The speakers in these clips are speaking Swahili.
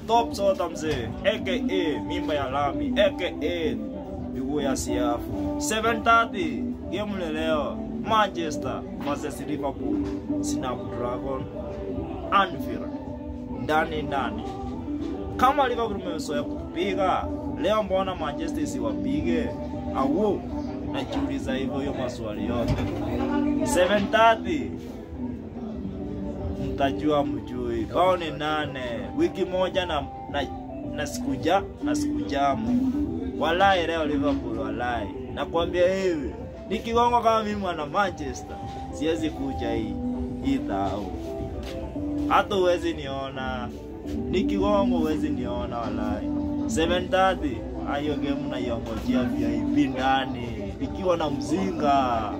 Top sota mzee, aka mimba ya lami, aka miguu ya siafu. 7:30 game leo, Manchester versus Liverpool, Snapdragon Anfield, ndani. Kama Liverpool mmezoea kupiga, leo mbona Manchester isiwapige? Najiuliza hivyo maswali yote. 7:30 mtajua mjui. Bao ni 8, wiki moja na siku jamu. Walai leo Liverpool walai. Nakwambia hivi, nikigongo kama mimi mwana Manchester, siwezi kuja hii dhao. Hata uwezi niona. Nikigongo uwezi niona walai. 7:30 ayo game na yongojea VIP ndani. Ikiwa na mzinga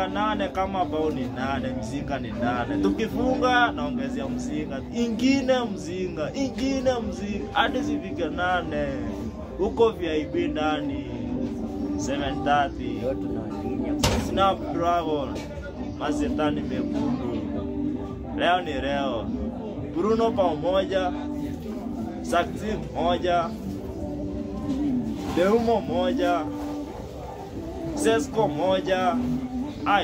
8 kama bao ni 8, mzinga ni 8. Tukifunga naongezea mzinga, ingine mzinga hadi zifike 8. Uko VIP ndani. 7:30 Snapdragon mazetani mekundu. Leo ni leo. Bruno pamoja, Saksi moja, Deumo moja, Sesko moja.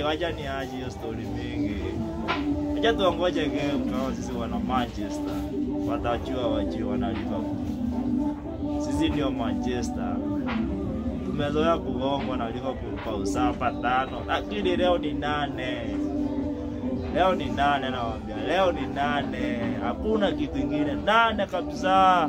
Wacha ni aje hiyo story mingi. Acha tuangoje game kama sisi wana Manchester. Watajua wana Liverpool. Sisi ndio Manchester. Tumezoea kugongwa na Liverpool kwa usapa 5. Lakini leo ni 8. Nawaambia. Leo ni 8. Hakuna kitu kingine. 8 kabisa.